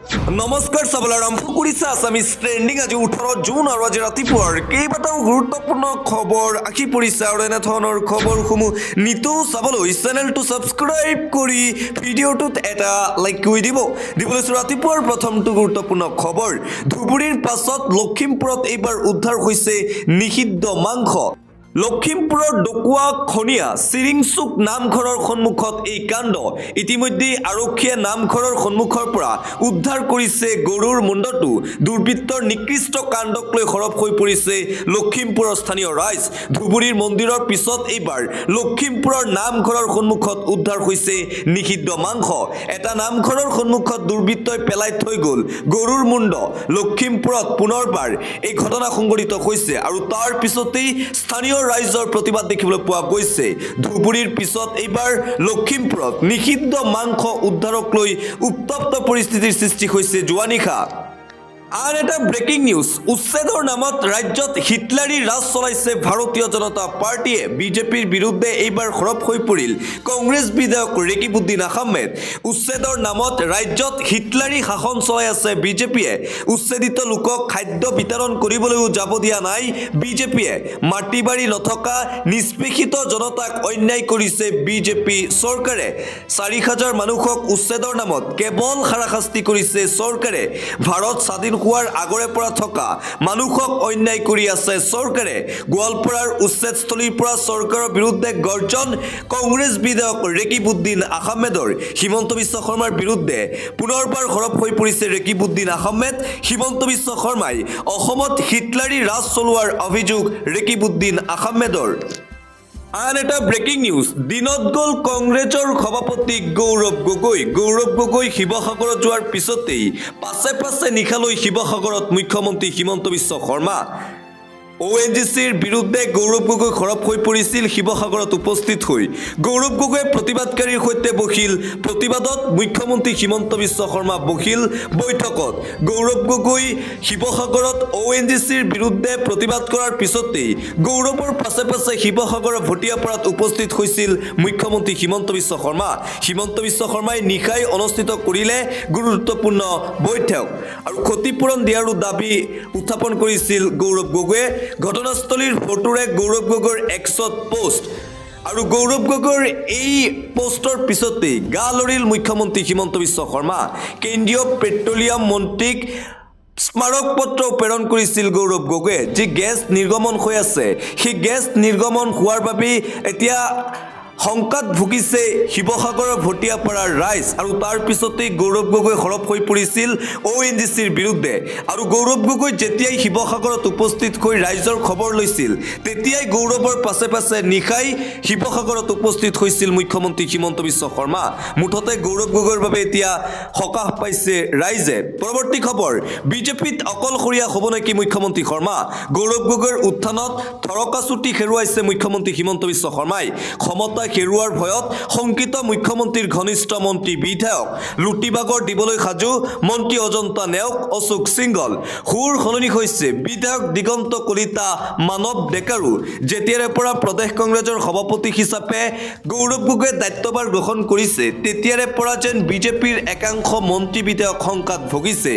নমস্কাৰ চাবলৈ আৰম্ভ কৰিছে আছামিজ ট্ৰেণ্ডিং আজি 18 জুন আৰু আজি ৰাতিপুৱাৰ কেইবাটাও গুৰুত্বপূৰ্ণ খবৰ আহি পৰিছে আৰু এনে ধৰণৰ খবৰসমূহ নিতৌ চাবলৈ চেনেলটো ছাবস্ক্ৰাইব কৰি ভিডিঅ'টোত এটা লাইক কৰি দিবলৈ ৰাতিপুৱাৰ প্ৰথমটো গুৰুত্বপূৰ্ণ খবৰ ধুবুৰীৰ পাছত লখিমপুৰত এইবাৰ উদ্ধাৰ হৈছে নিষিদ্ধ মাংস লখিমপুৰৰ ডকুৱা খনিয়া চিৰিংচুক নামঘৰৰ সন্মুখত এই কাণ্ড ইতিমধ্যে আৰক্ষীয়ে নামঘৰৰ সন্মুখৰ পৰা উদ্ধাৰ কৰিছে গৰুৰ মুণ্ডটো দুৰ্বৃত্তৰ নিকৃষ্ট কাণ্ডক লৈ খৰব হৈ পৰিছে লখিমপুৰৰ স্থানীয় ৰাইজ ধুবুৰীৰ মন্দিৰৰ পিছত এইবাৰ লখিমপুৰৰ নামঘৰৰ সন্মুখত উদ্ধাৰ হৈছে নিষিদ্ধ মাংস এটা নামঘৰৰ সন্মুখত দুৰ্বৃত্তই পেলাই থৈ গ'ল গৰুৰ মুণ্ড লখিমপুৰত পুনৰবাৰ এই ঘটনা সংঘটিত হৈছে আৰু তাৰ পিছতেই স্থানীয় ৰাইজৰ প্ৰতিবাদ দেখিবলৈ পোৱা গৈছে ধুবুৰীৰ পিছত এইবাৰ লখিমপুৰত নিষিদ্ধ মাংস উদ্ধাৰক লৈ উত্তপ্ত পৰিস্থিতিৰ সৃষ্টি হৈছে যোৱা নিশা আৰ এটা ব্ৰেকিং নিউজ উচ্ছেদৰ নামত ৰাজ্যত হিটলাৰী ৰাজ চলাইছে ভাৰতীয় জনতা পাৰ্টিয়ে বিজেপিৰ বিৰুদ্ধে এইবাৰ খৰব হৈ পৰিল কংগ্ৰেছ বিধায়ক ৰেকিবুদ্দিন আহমেদ উচ্ছেদৰ নামত ৰাজ্যত হিটলাৰী শাসন চলাই আছে বিজেপিয়ে উচ্ছেদিত লোকক খাদ্য বিতৰণ কৰিবলৈও যাব দিয়া নাই বিজেপিয়ে মাটিবাৰী নথকা নিষ্পেষিত জনতাক অন্যায় কৰিছে বিজেপি চৰকাৰে ৪০০০ মানুহক উচ্ছেদৰ নামত কেৱল হাৰাশাস্তি কৰিছে চৰকাৰে ভাৰত স্বাধীন হোৱাৰ আগৰে পৰা থকা মানুহক অন্যায় কৰি আছে চৰকাৰে গোৱালপাৰাৰ উচ্ছেদস্থলীৰ পৰা চৰকাৰৰ বিৰুদ্ধে গৰ্জন কংগ্ৰেছ বিধায়ক ৰেকিবুদ্দিন আহমেদৰ হিমন্ত বিশ্ব শৰ্মাৰ বিৰুদ্ধে পুনৰবাৰ খৰব হৈ পৰিছে ৰেকিবুদ্দিন আহমেদ হিমন্ত বিশ্ব শৰ্মাই অসমত হিটলাৰী ৰাজ চলোৱাৰ অভিযোগ ৰেকিবুদ্দিন আহমেদৰ আন এটা ব্ৰেকিং নিউজ দিনত গল কংগ্ৰেছৰ সভাপতি গৌৰৱ গগৈ শিৱসাগৰত যোৱাৰ পিছতেই পাছে নিশালৈ শিৱসাগৰত মুখ্যমন্ত্ৰী হিমন্ত বিশ্ব শৰ্মা ONGCৰ বিৰুদ্ধে গৌৰৱ গগৈ খৰব হৈ পৰিছিল শিৱসাগৰত উপস্থিত হৈ গৌৰৱ গগৈ প্ৰতিবাদকাৰীৰ সৈতে বহিল প্ৰতিবাদত মুখ্যমন্ত্ৰী হিমন্ত বিশ্ব শৰ্মা বহিল বৈঠকত গৌৰৱ গগৈ শিৱসাগৰত ONGCৰ বিৰুদ্ধে প্ৰতিবাদ কৰাৰ পিছতেই গৌৰৱৰ পাছে শিৱসাগৰৰ ভটিয়াপাৰাত উপস্থিত হৈছিল মুখ্যমন্ত্ৰী হিমন্ত বিশ্ব শৰ্মাই নিশাই অনুষ্ঠিত কৰিলে গুৰুত্বপূৰ্ণ বৈঠক আৰু ক্ষতিপূৰণ দিয়াৰো দাবী উত্থাপন কৰিছিল গৌৰৱ গগৈয়ে ঘটনাস্থলীৰ ফটোৰে গৌৰৱ গগৈৰ এক্সত পোষ্ট আৰু গৌৰৱ গগৈৰ এই পোষ্টৰ পিছতেই গা লৰিল মুখ্যমন্ত্ৰী হিমন্ত বিশ্ব শৰ্মা কেন্দ্ৰীয় পেট্ৰলিয়াম মন্ত্ৰীক স্মাৰক পত্ৰ প্ৰেৰণ কৰিছিল গৌৰৱ গগৈয়ে যি গেছ নিৰ্গমন হৈ আছে সেই গেছ নিৰ্গমন হোৱাৰ বাবে এতিয়া সংকট ভুগিছে শিৱসাগৰৰ ভটিয়াপাৰাৰ ৰাইজ আৰু তাৰ পিছতেই গৌৰৱ গগৈ খৰব হৈ পৰিছিল ONGCৰ বিৰুদ্ধে আৰু গৌৰৱ গগৈ যেতিয়াই শিৱসাগৰত উপস্থিত হৈ ৰাইজৰ খবৰ লৈছিল তেতিয়াই গৌৰৱৰ পাছে নিশাই শিৱসাগৰত উপস্থিত হৈছিল মুখ্যমন্ত্ৰী হিমন্ত বিশ্ব শৰ্মা মুঠতে গৌৰৱ গগৈৰ বাবে এতিয়া সকাহ পাইছে ৰাইজে পৰৱৰ্তী খবৰ বিজেপিত অকলশৰীয়া হ'ব নেকি মুখ্যমন্ত্ৰী শৰ্মা গৌৰৱ গগৈৰ উত্থানত থৰকাচুটি হেৰুৱাইছে মুখ্যমন্ত্ৰী হিমন্ত বিশ্ব শৰ্মাই ক্ষমতা হেৰুৱাৰ ভয়ত শংকিত মুখ্যমন্ত্ৰীৰ ঘনিষ্ঠ মন্ত্ৰী বিধায়ক লুটিবাগৰ দিবলৈ সাজু মন্ত্ৰী অজন্তা নেওগ অশোক সিংগল সুৰ সলনি হৈছে বিধায়ক দিগন্ত কলিতা মানৱ ডেকাৰো যেতিয়াৰে পৰা প্ৰদেশ কংগ্ৰেছৰ সভাপতি হিচাপে গৌৰৱ গগৈয়ে দায়িত্বভাৰ গ্ৰহণ কৰিছে তেতিয়াৰে পৰা যেন বিজেপিৰ একাংশ মন্ত্ৰী বিধায়ক শংকাত ভুগিছে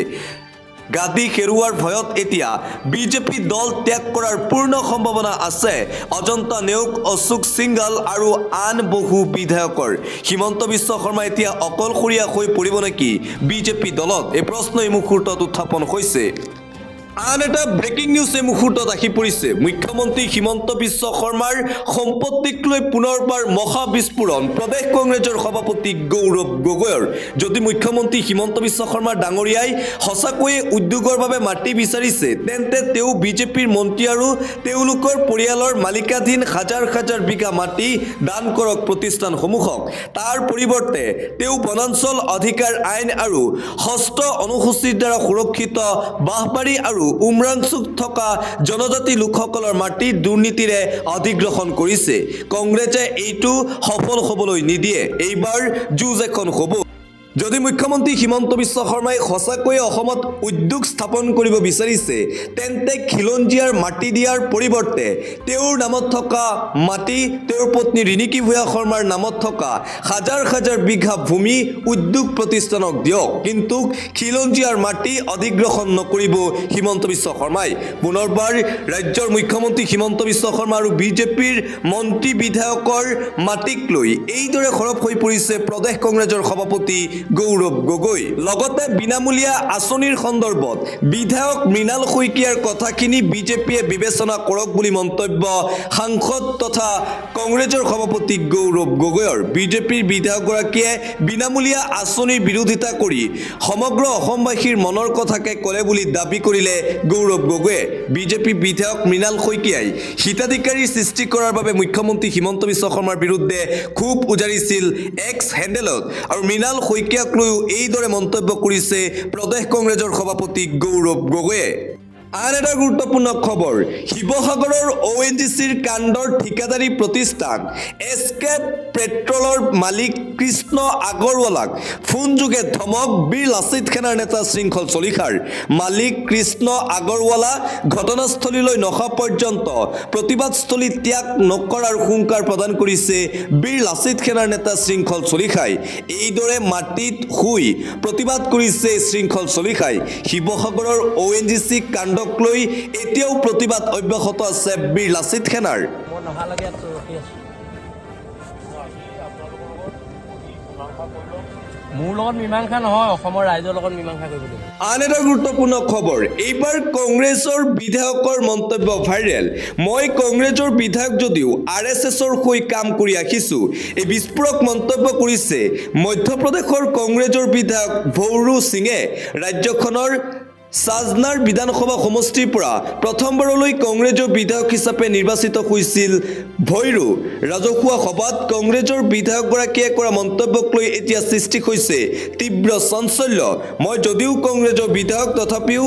গাদী হেৰুৱাৰ ভয়ত এতিয়া বিজেপি দল ত্যাগ কৰাৰ পূৰ্ণ সম্ভাৱনা আছে অজন্তা নেওগ অশোক সিংগল আৰু আন বহু বিধায়কৰ হিমন্ত বিশ্ব শৰ্মা এতিয়া অকলশৰীয়া হৈ পৰিব নেকি বিজেপি দলত এই প্ৰশ্ন এই মুহূৰ্তত উত্থাপন হৈছে আন এটা ব্ৰেকিং নিউজ এই মুহূৰ্তত আহি পৰিছে মুখ্যমন্ত্ৰী হিমন্ত বিশ্ব শৰ্মাৰ সম্পত্তিক লৈ পুনৰবাৰ মহা বিস্ফোৰণ প্ৰদেশ কংগ্ৰেছৰ সভাপতি গৌৰৱ গগৈৰ যদি মুখ্যমন্ত্ৰী হিমন্ত বিশ্ব শৰ্মা ডাঙৰীয়াই সঁচাকৈয়ে উদ্যোগৰ বাবে মাটি বিচাৰিছে তেন্তে তেওঁ বিজেপিৰ মন্ত্ৰী আৰু তেওঁলোকৰ পৰিয়ালৰ মালিকাধীন হাজাৰ বিঘা মাটি দান কৰক প্ৰতিষ্ঠানসমূহক তাৰ পৰিৱৰ্তে তেওঁ বনাঞ্চল অধিকাৰ আইন আৰু ষষ্ঠ অনুসূচীৰ দ্বাৰা সুৰক্ষিত বাহবাৰী আৰু উমৰাংচুক থকা জনজাতি লোকসকলৰ মাটি দুৰ্নীতিৰে অধিগ্ৰহণ কৰিছে কংগ্ৰেছে এইটো সফল হ'বলৈ নিদিয়ে এইবাৰ যুঁজ এখন হ'ব যদি মুখ্যমন্ত্ৰী হিমন্ত বিশ্ব শৰ্মাই সঁচাকৈয়ে অসমত উদ্যোগ স্থাপন কৰিব বিচাৰিছে তেন্তে খিলঞ্জীয়াৰ মাটি দিয়াৰ পৰিৱৰ্তে তেওঁৰ নামত থকা মাটি তেওঁৰ পত্নী ৰিণিকী ভূঞা শৰ্মাৰ নামত থকা হাজাৰ হাজাৰ বিঘা ভূমি উদ্যোগ প্ৰতিষ্ঠানক দিয়ক কিন্তু খিলঞ্জীয়াৰ মাটি অধিগ্ৰহণ নকৰিব হিমন্ত বিশ্ব শৰ্মাই পুনৰবাৰ ৰাজ্যৰ মুখ্যমন্ত্ৰী হিমন্ত বিশ্ব শৰ্মা আৰু বিজেপিৰ মন্ত্ৰী বিধায়কৰ মাটিক লৈ এইদৰে সৰব হৈ পৰিছে প্ৰদেশ কংগ্ৰেছৰ সভাপতি গৌৰৱ গগৈ লগতে বিনামূলীয়া আঁচনিৰ সন্দৰ্ভত বিধায়ক মৃণাল শইকীয়াৰ কথাখিনি বিজেপিয়ে বিবেচনা কৰক বুলি মন্তব্য সাংসদ তথা কংগ্ৰেছৰ সভাপতি গৌৰৱ গগৈৰ বিজেপিৰ বিধায়কগৰাকীয়ে বিনামূলীয়া আঁচনিৰ বিৰোধিতা কৰি সমগ্ৰ অসমবাসীৰ মনৰ কথাকে ক'লে বুলি দাবী কৰিলে গৌৰৱ গগৈয়ে বিজেপি বিধায়ক মৃণাল শইকীয়াই হিতাধিকাৰী সৃষ্টি কৰাৰ বাবে মুখ্যমন্ত্ৰী হিমন্ত বিশ্ব শৰ্মাৰ বিৰুদ্ধে ক্ষোভ উজাৰিছিল এক্স হেণ্ডেলত আৰু মৃণাল শইকীয়াক লৈও এইদৰে মন্তব্য কৰিছে প্ৰদেশ কংগ্ৰেছৰ সভাপতি গৌৰৱ গগৈয়ে আন এটা গুৰুত্বপূৰ্ণ খবৰ শিৱসাগৰৰ ONGCৰ কাণ্ডৰ ঠিকাদাৰী প্ৰতিষ্ঠান এছকে পেট্ৰলৰ মালিক কৃষ্ণ আগৰৱালাক ফোনযোগে ধমক বীৰ লাচিত সেনাৰ নেতা শৃংখল চলিহাৰ মালিক কৃষ্ণ আগৰৱালা ঘটনাস্থলীলৈ নখা পৰ্যন্ত প্ৰতিবাদস্থলী ত্যাগ নকৰাৰ হুংকাৰ প্ৰদান কৰিছে বীৰ লাচিত সেনাৰ নেতা শৃংখল চলিহাই এইদৰে মাটিত শুই প্ৰতিবাদ কৰিছে শৃংখল চলিহাই শিৱসাগৰৰ ONGC কাণ্ড লৈ এতিয়াও প্ৰতিবাদ অব্যাহত আছে বীৰ লাচিত সেনাৰ মোৰ লগত মীমাংসা নহয় অসমৰ ৰাইজৰ লগত মীমাংসা কৰিব লাগিব আন এটা গুৰুত্বপূৰ্ণ খবৰ এইবাৰ কংগ্ৰেছৰ বিধায়কৰ মন্তব্য ভাইৰেল মই কংগ্ৰেছৰ বিধায়ক যদিও RSSৰ হৈ কাম কৰি আহিছো এই বিস্ফোৰক মন্তব্য কৰিছে মধ্যপ্ৰদেশৰ কংগ্ৰেছৰ বিধায়ক ভৌৰু সিঙে ৰাজ্যখনৰ সাজনাৰ বিধানসভা সমষ্টিৰ পৰা প্ৰথমবাৰলৈ কংগ্ৰেছৰ বিধায়ক হিচাপে নিৰ্বাচিত হৈছিল ভৈৰু ৰাজহুৱা সভাত কংগ্ৰেছৰ বিধায়কগৰাকীয়ে কৰা মন্তব্যক লৈ এতিয়া সৃষ্টি হৈছে তীব্ৰ চাঞ্চল্য মই যদিও কংগ্ৰেছৰ বিধায়ক তথাপিও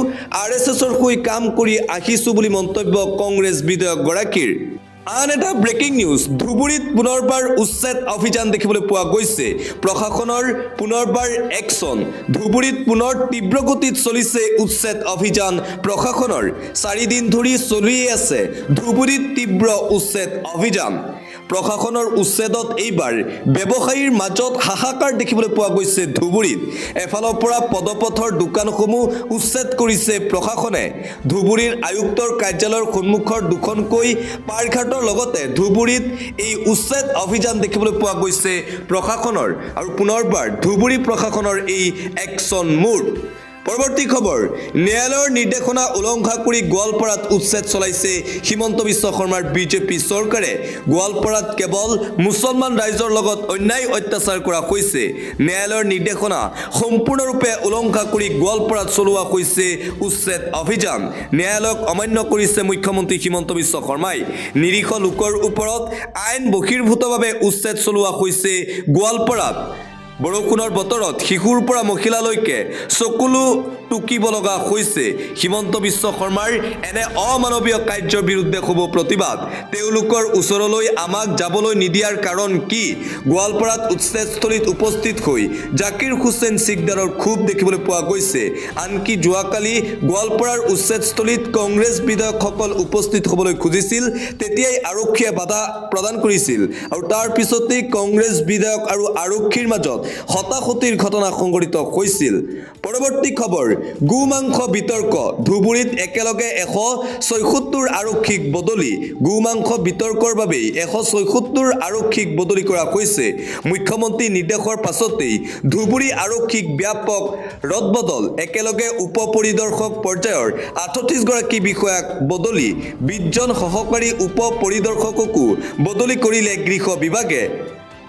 RSSৰ হৈ কাম কৰি আহিছো বুলি মন্তব্য কংগ্ৰেছ বিধায়কগৰাকীৰ আন এটা ব্ৰেকিং নিউজ ধুবুৰীত পুনৰবাৰ উচ্ছেদ অভিযান দেখিবলৈ পোৱা গৈছে প্ৰশাসনৰ পুনৰবাৰ একশ্যন ধুবুৰীত পুনৰ তীব্ৰ গতিত চলিছে উচ্ছেদ অভিযান প্ৰশাসনৰ 4 দিন ধৰি চলিয়ে আছে ধুবুৰীত তীব্ৰ উচ্ছেদ অভিযান প্ৰশাসনৰ উচ্ছেদত এইবাৰ ব্যৱসায়ীৰ মাজত হাহাকাৰ দেখিবলৈ পোৱা গৈছে ধুবুৰীত এফালৰ পৰা পদপথৰ দোকানসমূহ উচ্ছেদ কৰিছে প্ৰশাসনে ধুবুৰীৰ আয়ুক্তৰ কাৰ্যালয়ৰ সন্মুখৰ দুখনকৈ পাৰঘাটৰ লগতে ধুবুৰীত এই উচ্ছেদ অভিযান দেখিবলৈ পোৱা গৈছে প্ৰশাসনৰ আৰু পুনৰবাৰ ধুবুৰী প্ৰশাসনৰ এই একশ্যন মুড পৰৱৰ্তী খবৰ ন্যায়ালয়ৰ নিৰ্দেশনা উলংঘা কৰি গোৱালপাৰাত উচ্ছেদ চলাইছে হিমন্ত বিশ্ব শৰ্মাৰ বিজেপি চৰকাৰে গোৱালপাৰাত কেৱল মুছলমান ৰাইজৰ লগত অন্যায় অত্যাচাৰ কৰা হৈছে ন্যায়ালয়ৰ নিৰ্দেশনা সম্পূৰ্ণৰূপে উলংঘা কৰি গোৱালপাৰাত চলোৱা হৈছে উচ্ছেদ অভিযান ন্যায়ালয়ক অমান্য কৰিছে মুখ্যমন্ত্ৰী হিমন্ত বিশ্ব শৰ্মাই নিৰীহ লোকৰ ওপৰত আইন বহিৰ্ভূতভাৱে উচ্ছেদ চলোৱা হৈছে গোৱালপাৰাত বৰষুণৰ বতৰত শিশুৰ পৰা মহিলালৈকে চকুলো টুকিব লগা হৈছে হিমন্ত বিশ্ব শৰ্মাৰ এনে অমানৱীয় কাৰ্যৰ বিৰুদ্ধে হ'ব প্ৰতিবাদ তেওঁলোকৰ ওচৰলৈ আমাক যাবলৈ নিদিয়াৰ কাৰণ কি গোৱালপাৰাত উচ্ছেদস্থলীত উপস্থিত হৈ জাকিৰ হুছেইন সিকদাৰৰ ক্ষোভ দেখিবলৈ পোৱা গৈছে আনকি যোৱাকালি গোৱালপাৰাৰ উচ্ছেদস্থলীত কংগ্ৰেছ বিধায়কসকল উপস্থিত হ'বলৈ খুজিছিল তেতিয়াই আৰক্ষীয়ে বাধা প্ৰদান কৰিছিল আৰু তাৰ পিছতেই কংগ্ৰেছ বিধায়ক আৰু আৰক্ষীৰ মাজত হতাহতিৰ ঘটনা সংঘটিত হৈছিল পৰৱৰ্তী খবৰ গোমাংস বিতৰ্ক ধুবুৰীত একেলগে 176 আৰক্ষীক বদলি গোমাংস বিতৰ্কৰ বাবে 176 আৰক্ষীক বদলি কৰা হৈছে মুখ্যমন্ত্ৰী নিৰ্দেশৰ পাছতেই ধুবুৰী আৰক্ষীক ব্যাপক ৰদবদল একেলগে উপ পৰিদৰ্শক পৰ্যায়ৰ 38 গৰাকী বিষয়াক বদলি 20 জন সহকাৰী উপ পৰিদৰ্শককো বদলি কৰিলে গৃহ বিভাগে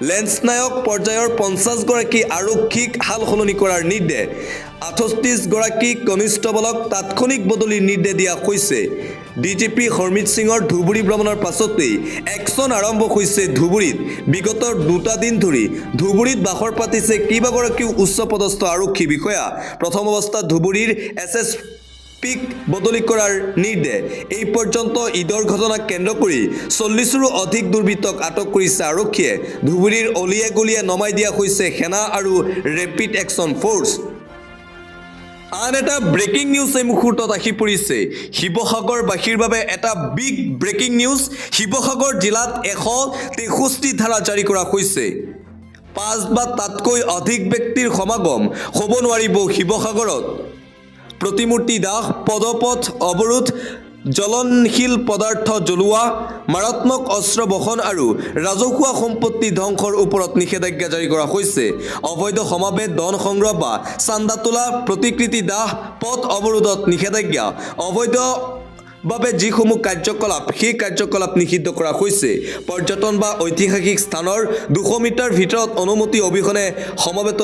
লেন্সনায়ক পৰ্যায়ৰ 50 গৰাকী আৰক্ষীক হাল সলনি কৰাৰ নিৰ্দেশ 38 গৰাকী কনিষ্টবলক তাৎক্ষণিক বদলিৰ নিৰ্দেশ দিয়া হৈছে ডিজিপি হৰমিত সিঙৰ ধুবুৰী ভ্ৰমণৰ পাছতেই একশ্যন আৰম্ভ হৈছে ধুবুৰীত বিগত 2 দিন ধৰি ধুবুৰীত বাখৰ পাতিছে কেইবাগৰাকীও উচ্চ পদস্থ আৰক্ষী বিষয়া প্ৰথম অৱস্থাত ধুবুৰীৰ পিক বদলি কৰাৰ নিৰ্দেশ এই পৰ্যন্ত ঈদৰ ঘটনাক কেন্দ্ৰ কৰি 40ৰো অধিক দুৰ্বৃত্তক আটক কৰিছে আৰক্ষীয়ে ধুবুৰীৰ অলিয়ে গলিয়ে নমাই দিয়া হৈছে সেনা আৰু ৰেপিড একশ্যন ফ'ৰ্চ আন এটা ব্ৰেকিং নিউজ এই মুহূৰ্তত আহি পৰিছে শিৱসাগৰবাসীৰ বাবে এটা বিগ ব্ৰেকিং নিউজ শিৱসাগৰ জিলাত 163 ধাৰা জাৰি কৰা হৈছে 5 বা তাতকৈ অধিক ব্যক্তিৰ সমাগম হ'ব নোৱাৰিব শিৱসাগৰত প্ৰতিমূৰ্তি দাহ পদপথ অৱৰোধ জ্বলনশীল পদাৰ্থ জ্বলোৱা মাৰাত্মক অস্ত্ৰ বহন আৰু ৰাজহুৱা সম্পত্তি ধ্বংসৰ ওপৰত নিষেধাজ্ঞা জাৰি কৰা হৈছে অবৈধ সমাবেশ ধন সংগ্ৰহ বা চান্দা তোলা প্ৰতিকৃতি দাহ পথ অৱৰোধত নিষেধাজ্ঞা অবৈধ বাবে যিসমূহ কাৰ্যকলাপ সেই কাৰ্যকলাপ নিষিদ্ধ কৰা হৈছে পৰ্যটন বা ঐতিহাসিক স্থানৰ 200 মিটাৰ ভিতৰত অনুমতি অবিহনে সমবেত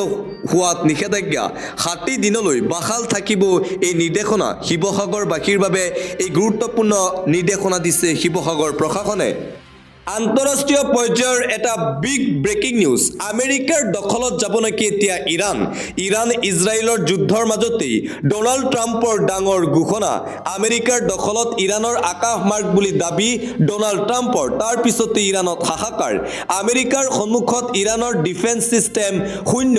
হোৱাত নিষেধাজ্ঞা 60 দিনলৈ বাহাল থাকিব এই নিৰ্দেশনা শিৱসাগৰবাসীৰ বাবে এই গুৰুত্বপূৰ্ণ নিৰ্দেশনা দিছে শিৱসাগৰ প্ৰশাসনে আন্তঃৰাষ্ট্ৰীয় পৰ্যায়ৰ এটা বিগ ব্ৰেকিং নিউজ আমেৰিকাৰ দখলত যাব নেকি এতিয়া ইৰাণ ইজৰাইলৰ যুদ্ধৰ মাজতেই ডোনাল্ড ট্ৰাম্পৰ ডাঙৰ ঘোষণা আমেৰিকাৰ দখলত ইৰাণৰ আকাশ মাৰ্গ বুলি দাবী ডোনাল্ড ট্ৰাম্পৰ তাৰ পিছতে ইৰাণত হাহাকাৰ আমেৰিকাৰ সন্মুখত ইৰাণৰ ডিফেন্স সিস্টেম শূন্য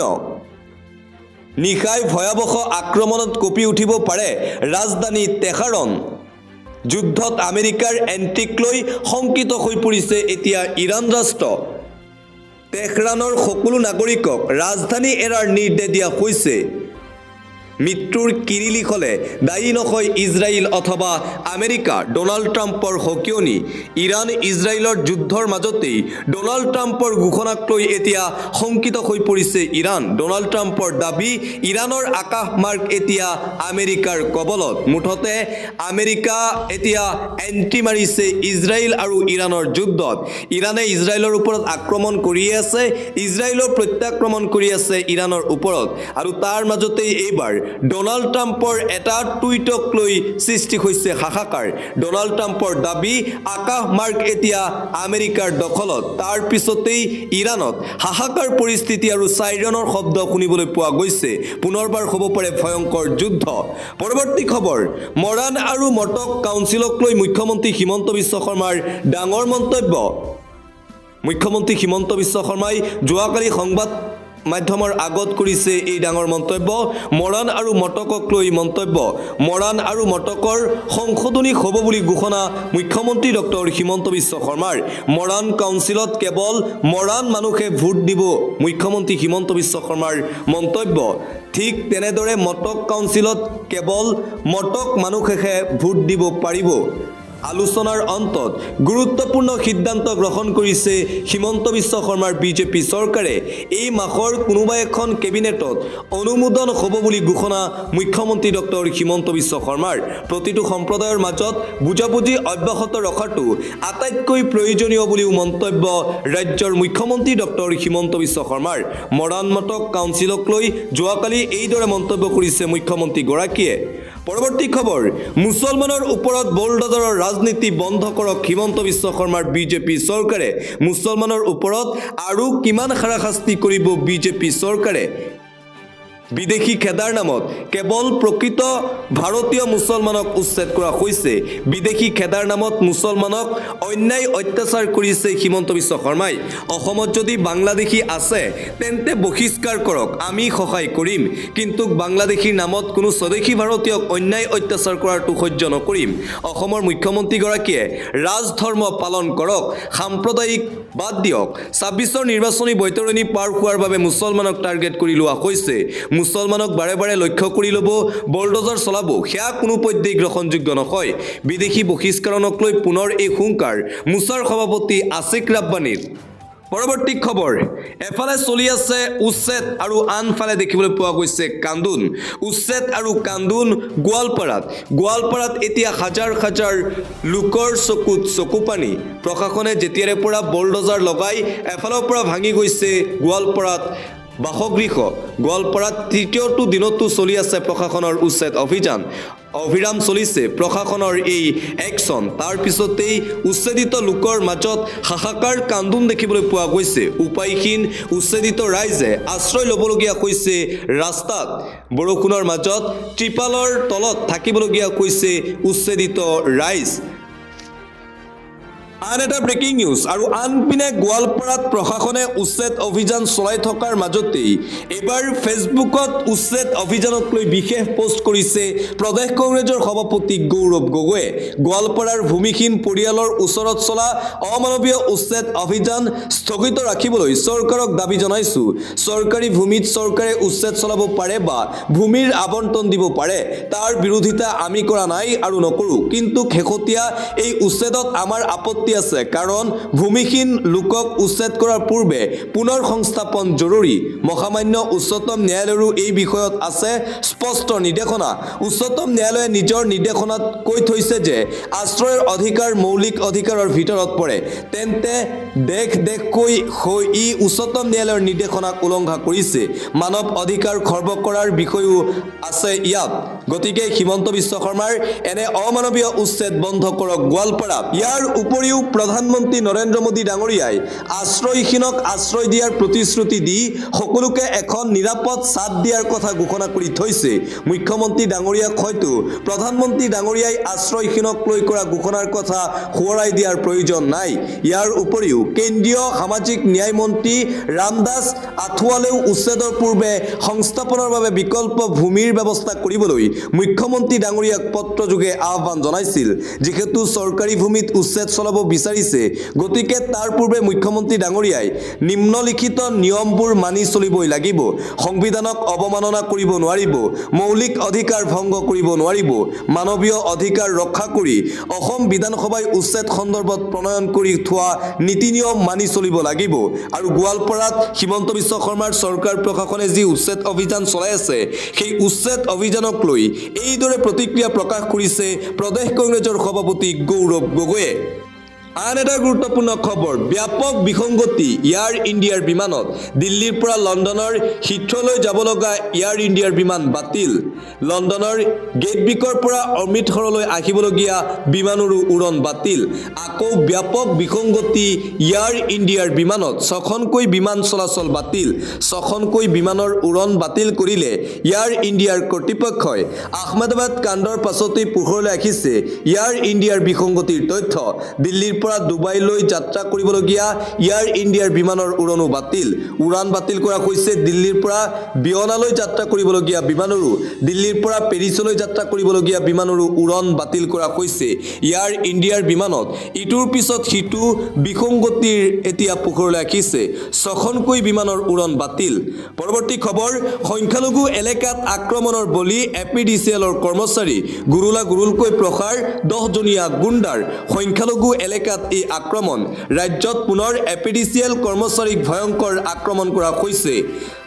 নিশাই ভয়াৱহ আক্ৰমণত কঁপি উঠিব পাৰে ৰাজধানী তেহৰান যুদ্ধত আমেৰিকাৰ এণ্ট্ৰিক লৈ শংকিত হৈ পৰিছে এতিয়া ইৰাণ ৰাষ্ট্ৰ তেহৰানৰ সকলো নাগৰিকক ৰাজধানী এৰাৰ নিৰ্দেশ দিয়া হৈছে মৃত্যুৰ কিৰিলি হলে দায়ী নহয় ইজৰাইল অথবা আমেৰিকা ডোনাল্ড ট্ৰাম্পৰ হকিয়নি ইৰাণ ইজৰাইলৰ যুদ্ধৰ মাজতেই ডোনাল্ড ট্ৰাম্পৰ ঘোষণাক লৈ এতিয়া শংকিত হৈ পৰিছে ইৰাণ ডোনাল্ড ট্ৰাম্পৰ দাবী ইৰাণৰ আকাশ মাৰ্গ এতিয়া আমেৰিকাৰ কবলত মুঠতে আমেৰিকা এতিয়া এণ্ট্ৰি মাৰিছে ইজৰাইল আৰু ইৰাণৰ যুদ্ধত ইৰাণে ইজৰাইলৰ ওপৰত আক্ৰমণ কৰিয়ে আছে ইজৰাইলৰ প্ৰত্যাক্ৰমণ কৰি আছে ইৰাণৰ ওপৰত আৰু তাৰ মাজতেই এইবাৰ ডোনাল্ড ট্ৰাম্পৰ এটা টুইটক লৈ সৃষ্টি হৈছে হাহাকাৰ ডোনাল্ড ট্ৰাম্পৰ দাবী আকাশ মাৰ্গ এতিয়া আমেৰিকাৰ দখলত তাৰ পিছতেই ইৰাণত হাহাকাৰ পৰিস্থিতি আৰু চাইৰনৰ শব্দ শুনিবলৈ পোৱা গৈছে পুনৰবাৰ হ'ব পাৰে ভয়ংকৰ যুদ্ধ পৰৱৰ্তী খবৰ মৰাণ আৰু মটক কাউন্সিলক লৈ মুখ্যমন্ত্ৰী হিমন্ত বিশ্ব শৰ্মাৰ ডাঙৰ মন্তব্য মুখ্যমন্ত্ৰী হিমন্ত বিশ্ব শৰ্মাই যোৱাকালি সংবাদ মাধ্যমৰ আগত কৰিছে এই ডাঙৰ মন্তব্য মৰাণ আৰু মটকক লৈ মন্তব্য মৰাণ আৰু মটকৰ সংশোধনী হ'ব বুলি ঘোষণা মুখ্যমন্ত্ৰী ডক্টৰ হিমন্ত বিশ্ব শৰ্মাৰ মৰাণ কাউন্সিলত কেৱল মৰাণ মানুহে ভোট দিব মুখ্যমন্ত্ৰী হিমন্ত বিশ্ব শৰ্মাৰ মন্তব্য ঠিক তেনেদৰে মটক কাউন্সিলত কেৱল মটক মানুহেহে ভোট দিব পাৰিব আলোচনাৰ অন্তত গুৰুত্বপূৰ্ণ সিদ্ধান্ত গ্ৰহণ কৰিছে হিমন্ত বিশ্ব শৰ্মাৰ বিজেপি চৰকাৰে এই মাহৰ কোনোবা এখন কেবিনেটত অনুমোদন হ'ব বুলি ঘোষণা মুখ্যমন্ত্ৰী ডক্টৰ হিমন্ত বিশ্ব শৰ্মাৰ প্ৰতিটো সম্প্ৰদায়ৰ মাজত বুজাবুজি অব্যাহত ৰখাটো আটাইতকৈ প্ৰয়োজনীয় বুলিও মন্তব্য ৰাজ্যৰ মুখ্যমন্ত্ৰী ডক্টৰ হিমন্ত বিশ্ব শৰ্মাৰ মৰাণ মটক কাউন্সিলক লৈ যোৱাকালি এইদৰে মন্তব্য কৰিছে মুখ্যমন্ত্ৰীগৰাকীয়ে পৰৱৰ্তী খবৰ মুছলমানৰ ওপৰত বলডজাৰৰ ৰাজনীতি বন্ধ কৰক হিমন্ত বিশ্ব শৰ্মাৰ বিজেপি চৰকাৰে মুছলমানৰ ওপৰত আৰু কিমান হাৰাশাস্তি কৰিব বিজেপি চৰকাৰে বিদেশী খেদাৰ নামত কেৱল প্ৰকৃত ভাৰতীয় মুছলমানক উচ্ছেদ কৰা হৈছে বিদেশী খেদাৰ নামত মুছলমানক অন্যায় অত্যাচাৰ কৰিছে হিমন্ত বিশ্ব শৰ্মাই অসমত যদি বাংলাদেশী আছে তেন্তে বহিষ্কাৰ কৰক আমি সহায় কৰিম কিন্তু বাংলাদেশীৰ নামত কোনো স্বদেশী ভাৰতীয়ক অন্যায় অত্যাচাৰ কৰাটো সহ্য নকৰিম অসমৰ মুখ্যমন্ত্ৰীগৰাকীয়ে ৰাজধৰ্ম পালন কৰক সাম্প্ৰদায়িক বাদ দিয়ক 26ৰ নিৰ্বাচনী বৈতৰণি পাৰ হোৱাৰ বাবে মুছলমানক টাৰ্গেট কৰি লোৱা হৈছে মুছলমানক বাৰে বাৰে লক্ষ্য কৰি ল'ব বলডজাৰ চলাব সেয়া কোনো পধ্যেই গ্ৰহণযোগ্য নহয় বিদেশী বহিষ্কৰণক লৈ পুনৰ এই হুংকাৰ মুছাৰ সভাপতি আছিক ৰাব্বানীৰ পৰৱৰ্তী খবৰ এফালে চলি আছে উচ্ছেদ আৰু আনফালে দেখিবলৈ পোৱা গৈছে কান্দোন উচ্ছেদ আৰু কান্দোন গোৱালপাৰাত এতিয়া হাজাৰ হাজাৰ লোকৰ চকুত চকুপানী প্ৰশাসনে যেতিয়াৰে পৰা বলডজাৰ লগাই এফালৰ পৰা ভাঙি গৈছে গোৱালপাৰাত বাসগৃহ গোৱালপাৰাত তৃতীয়টো দিনতো চলি আছে প্ৰশাসনৰ উচ্ছেদ অভিযান অবিৰাম চলিছে প্ৰশাসনৰ এই একশ্যন তাৰ পিছতেই উচ্ছেদিত লোকৰ মাজত হাহাকাৰ কান্দোন দেখিবলৈ পোৱা গৈছে উপায়হীন উচ্ছেদিত ৰাইজে আশ্ৰয় ল'বলগীয়া হৈছে ৰাস্তাত বৰষুণৰ মাজত ত্ৰিপালৰ তলত থাকিবলগীয়া হৈছে উচ্ছেদিত ৰাইজ আন এটা ব্ৰেকিং নিউজ আৰু আনপিনে গোৱালপাৰাত প্ৰশাসনে উচ্ছেদ অভিযান চলাই থকাৰ মাজতেই এবাৰ ফেচবুকত উচ্ছেদ অভিযানক লৈ বিশেষ পোষ্ট কৰিছে প্ৰদেশ কংগ্ৰেছৰ সভাপতি গৌৰৱ গগৈয়ে গোৱালপাৰাৰ ভূমিহীন পৰিয়ালৰ ওচৰত চলা অমানৱীয় উচ্ছেদ অভিযান স্থগিত ৰাখিবলৈ চৰকাৰক দাবী জনাইছো চৰকাৰী ভূমিত চৰকাৰে উচ্ছেদ চলাব পাৰে বা ভূমিৰ আবণ্টন দিব পাৰে তাৰ বিৰোধিতা আমি কৰা নাই আৰু নকৰো কিন্তু শেহতীয়া এই উচ্ছেদত আমাৰ আপত্তি আছে কাৰণ ভূমিহীন লোকক উচ্ছেদ কৰাৰ পূৰ্বে পুনৰ সংস্থাপন জৰুৰী মহামান্য উচ্চতম ন্যায়ালয়ৰো এই বিষয়ত আছে স্পষ্ট নিৰ্দেশনা উচ্চতম ন্যায়ালয়ে নিজৰ নিৰ্দেশনাত কৈ থৈছে যে আশ্ৰয়ৰ অধিকাৰ মৌলিক অধিকাৰৰ ভিতৰত পৰে তেন্তে দেশকৈ ই উচ্চতম ন্যায়ালয়ৰ নিৰ্দেশনাক উলংঘা কৰিছে মানৱ অধিকাৰ খৰ্ব কৰাৰ বিষয়ও আছে ইয়াত গতিকে হিমন্ত বিশ্ব শৰ্মাৰ এনে অমানৱীয় উচ্ছেদ বন্ধ কৰক গোৱালপাৰা ইয়াৰ উপৰিও প্ৰধানমন্ত্ৰী নৰেন্দ্ৰ মোদী ডাঙৰীয়াই আশ্ৰয়হীনক আশ্ৰয় দিয়াৰ প্ৰতিশ্ৰুতি দি সকলোকে এখন নিৰাপদ ছাদ দিয়াৰ কথা ঘোষণা কৰি থৈছে মুখ্যমন্ত্ৰী ডাঙৰীয়াক হয়তো প্ৰধানমন্ত্ৰী ডাঙৰীয়াই আশ্ৰয়হীনক লৈ কৰা ঘোষণাৰ কথা সোঁৱৰাই দিয়াৰ প্ৰয়োজন নাই ইয়াৰ উপৰিও কেন্দ্ৰীয় সামাজিক ন্যায় মন্ত্ৰী ৰামদাস আথৱালেও উচ্ছেদৰ পূৰ্বে সংস্থাপনৰ বাবে বিকল্প ভূমিৰ ব্যৱস্থা কৰিবলৈ মুখ্যমন্ত্ৰী ডাঙৰীয়াক পত্ৰযোগে আহ্বান জনাইছিল যিহেতু চৰকাৰী ভূমিত উচ্ছেদ চলাব বিচাৰিছে গতিকে তাৰ পূৰ্বে মুখ্যমন্ত্ৰী ডাঙৰীয়াই নিম্নলিখিত নিয়মবোৰ মানি চলিবই লাগিব সংবিধানক অৱমাননা কৰিব নোৱাৰিব মৌলিক অধিকাৰ ভংগ কৰিব নোৱাৰিব মানৱীয় অধিকাৰ ৰক্ষা কৰি অসম বিধানসভাই উচ্ছেদ সন্দৰ্ভত প্ৰণয়ন কৰি থোৱা নীতি নিয়ম মানি চলিব লাগিব আৰু গোৱালপাৰাত হিমন্ত বিশ্ব শৰ্মাৰ চৰকাৰ প্ৰশাসনে যি উচ্ছেদ অভিযান চলাই আছে সেই উচ্ছেদ অভিযানক লৈ এইদৰে প্ৰতিক্ৰিয়া প্ৰকাশ কৰিছে প্ৰদেশ কংগ্ৰেছৰ সভাপতি গৌৰৱ গগৈয়ে আন এটা গুৰুত্বপূৰ্ণ খবৰ ব্যাপক বিসংগতি এয়াৰ ইণ্ডিয়াৰ বিমানত দিল্লীৰ পৰা লণ্ডনৰ হিথ্ৰলৈ যাব লগা এয়াৰ ইণ্ডিয়াৰ বিমান বাতিল লণ্ডনৰ গেটৱিকৰ পৰা অমৃতসৰলৈ আহিবলগীয়া বিমানৰো উৰণ বাতিল আকৌ ব্যাপক বিসংগতি এয়াৰ ইণ্ডিয়াৰ বিমানত ছখনকৈ বিমান চলাচল বাতিল ছখনকৈ বিমানৰ উৰণ বাতিল কৰিলে এয়াৰ ইণ্ডিয়াৰ কৰ্তৃপক্ষই আহমেদাবাদ কাণ্ডৰ পাছতেই পোহৰলৈ আহিছে এয়াৰ ইণ্ডিয়াৰ বিসংগতিৰ তথ্য দিল্লীৰ পৰা ডুবাইলৈ যাত্ৰা কৰিবলগীয়া এয়াৰ ইণ্ডিয়াৰ বিমানৰ উৰণো বাতিল উড়ান বাতিল কৰা হৈছে দিল্লীৰ পৰা বিয়নালৈ যাত্ৰা কৰিবলগীয়া বিমানৰো দিল্লীৰ পৰা পেৰিছলৈ যাত্ৰা কৰিবলগীয়া বিমানৰো উড়ন বাতিল কৰা হৈছে এয়াৰ ইণ্ডিয়াৰ বিমানত ইটোৰ পিছত সিটো বিসংগতিৰ এতিয়া পোহৰলৈ আহিছে ছখনকৈ বিমানৰ উড়ন বাতিল পৰৱৰ্তী খবৰ সংখ্যালঘু এলেকাত আক্ৰমণৰ বলি এপিডিচিএলৰ কৰ্মচাৰী গুৰুলকৈ প্ৰসাৰ 10জনীয়া গুণ্ডাৰ সংখ্যালঘু এলেকাত এই আক্ৰমণ ৰাজ্যত পুনৰ এপিডিচিএল কৰ্মচাৰীক ভয়ংকৰ আক্ৰমণ কৰা হৈছে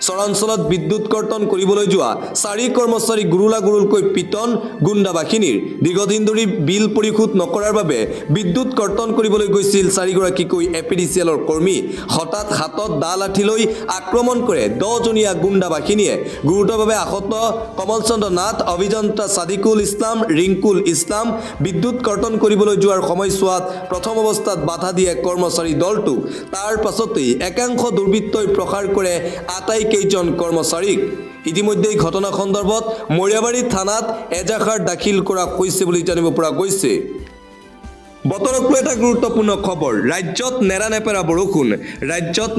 চৰাঞ্চলত বিদ্যুৎ কৰ্তন কৰিবলৈ যোৱা 4 কৰ্মচাৰী গুৰুলকৈ পিটন গুণ্ডা বাহিনীৰ দীৰ্ঘদিন ধৰি বিল পৰিশোধ নকৰাৰ বাবে বিদ্যুৎ কৰ্তন কৰিবলৈ গৈছিল 4গৰাকীকৈ এপিডিচিএলৰ কৰ্মী হঠাৎ হাতত দা লাঠি লৈ আক্ৰমণ কৰে 10জনীয়া গুণ্ডা বাহিনীয়ে গুৰুতৰভাৱে আহত কমল চন্দ্ৰ নাথ অভিযন্তা সাদিকুল ইছলাম ৰিংকুল ইছলাম বিদ্যুৎ কৰ্তন কৰিবলৈ যোৱাৰ সময়ছোৱাত প্ৰথম অৱস্থাত বাধা দিয়ে কৰ্মচাৰী দলটোক তাৰ পাছতেই একাংশ দুৰ্বৃত্তই প্ৰসাৰ কৰে আটাইকেইজন কৰ্মচাৰীক ইতিমধ্যে ঘটনা সন্দৰ্ভত মৰিয়াবাৰী থানাত এজাহাৰ দাখিল কৰা হৈছে বুলি জানিব পৰা গৈছে বতৰক লৈ এটা গুৰুত্বপূৰ্ণ খবৰ ৰাজ্যত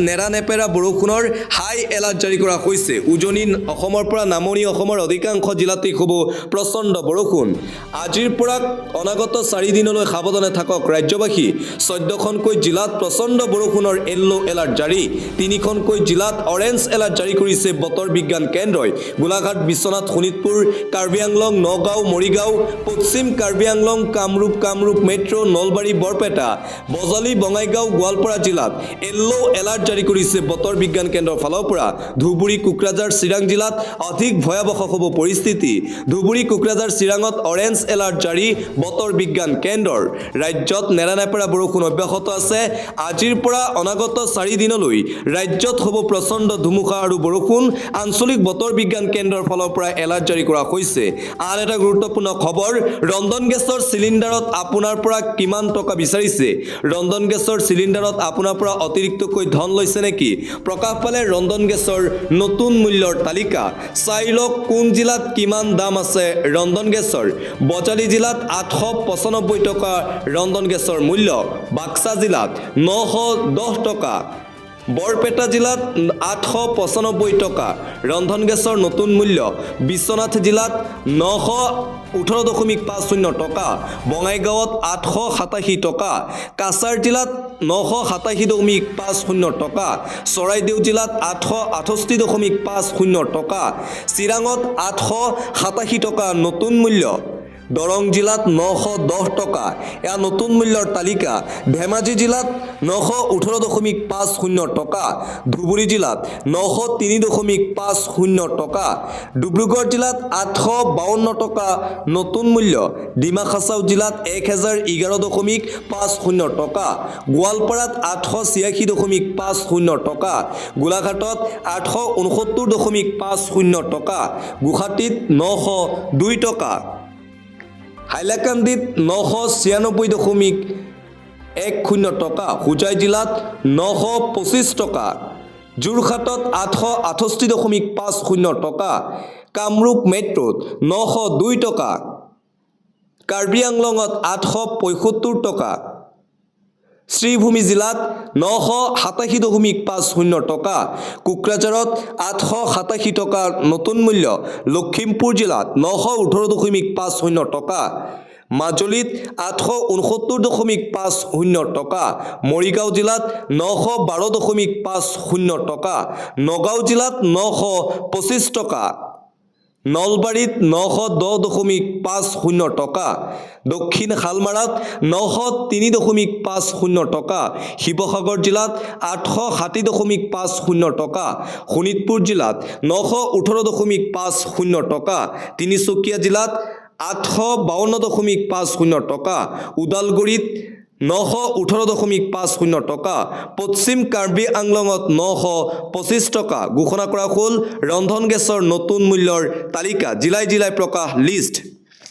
নেৰানেপেৰা বৰষুণৰ হাই এলাৰ্ট জাৰি কৰা হৈছে উজনি অসমৰ পৰা নামনি অসমৰ অধিকাংশ জিলাতেই হ'ব প্ৰচণ্ড বৰষুণ আজিৰ পৰা অনাগত 4 দিনলৈ সাৱধানে থাকক ৰাজ্যবাসী 14খনকৈ জিলাত প্ৰচণ্ড বৰষুণৰ য়েল্লো এলাৰ্ট জাৰি 3খনকৈ জিলাত অৰেঞ্জ এলাৰ্ট জাৰি কৰিছে বতৰ বিজ্ঞান কেন্দ্ৰই গোলাঘাট বিশ্বনাথ শোণিতপুৰ কাৰ্বি আংলং নগাঁও মৰিগাঁও পশ্চিম কাৰ্বি আংলং কামৰূপ মেট্ৰ' নলবাৰী বৰপেটা বজালী বঙাইগাঁও গোৱালপাৰা জিলাত য়েল্লো এলাৰ্ট জাৰি কৰিছে বতৰ বিজ্ঞান কেন্দ্ৰৰ ফালৰ পৰা ধুবুৰী কোকৰাঝাৰ চিৰাং জিলাত অধিক ভয়াৱহ হ'ব পৰিস্থিতি ধুবুৰী কোকৰাঝাৰ চিৰাঙত অৰেঞ্জ এলাৰ্ট জাৰি বতৰ বিজ্ঞান কেন্দ্ৰৰ ৰাজ্যত নেৰানেপেৰা বৰষুণ অব্যাহত আছে আজিৰ পৰা অনাগত 4 দিনলৈ ৰাজ্যত হ'ব প্ৰচণ্ড ধুমুহা আৰু বৰষুণ আঞ্চলিক বতৰ বিজ্ঞান কেন্দ্ৰৰ ফালৰ পৰা এলাৰ্ট জাৰি কৰা হৈছে আন এটা গুৰুত্বপূৰ্ণ খবৰ ৰন্ধন গেছৰ চিলিণ্ডাৰত আপোনাৰ পৰা কিমান টকা বিচাৰিছে ৰন্ধন গেছৰ চিলিণ্ডাৰত আপোনাৰ পৰা অতিৰিক্তকৈ ধন লৈছে নেকি প্ৰকাশ পালে ৰন্ধন গেছৰ নতুন মূল্যৰ তালিকা চাই লওক কোন জিলাত কিমান দাম আছে ৰন্ধন গেছৰ বজালী জিলাত 895 টকা ৰন্ধন গেছৰ মূল্য বাক্সা জিলাত 910 টকা বৰপেটা জিলাত 895 টকা ৰন্ধন গেছৰ নতুন মূল্য বিশ্বনাথ জিলাত 918.50 টকা বঙাইগাঁৱত 887 টকা কাছাৰ জিলাত 987.50 টকা চৰাইদেউ জিলাত 868.50 টকা চিৰাঙত 887 টকা নতুন মূল্য দৰং জিলাত 910 টকা এয়া নতুন মূল্যৰ তালিকা ধেমাজি জিলাত 918.50 টকা ধুবুৰী জিলাত 903.50 টকা ডিব্ৰুগড় জিলাত 852 টকা নতুন মূল্য ডিমা হাছাও জিলাত 1011.50 টকা গোৱালপাৰাত 886.50 টকা গোলাঘাটত 869.50 টকা গুৱাহাটীত 902 টকা হাইলাকান্দিত 996.10 টকা হোজাই জিলাত 925 টকা যোৰহাটত 868.50 টকা কামৰূপ মেট্ৰত 902 টকা কাৰ্বি আংলঙত 875 টকা শ্ৰীভূমি জিলাত 987.50 টকা কোকৰাঝাৰত 887 টকা নতুন মূল্য লখিমপুৰ জিলাত 918.50 টকা মাজুলীত 869.50 টকা মৰিগাঁও জিলাত 912.50 টকা নগাঁও জিলাত 925 টকা নলবাৰীত 910.50 টকা দক্ষিণ শালমাৰাত 903.50 টকা শিৱসাগৰ জিলাত 860.50 টকা শোণিতপুৰ জিলাত 918.50 টকা তিনিচুকীয়া জিলাত 852.50 টকা ওদালগুৰিত 918.50 টকা পশ্চিম কাৰ্বি আংলঙত 925 টকা ঘোষণা কৰা হ'ল ৰন্ধন গেছৰ নতুন মূল্যৰ তালিকা জিলাই জিলাই প্ৰকাশ লিষ্ট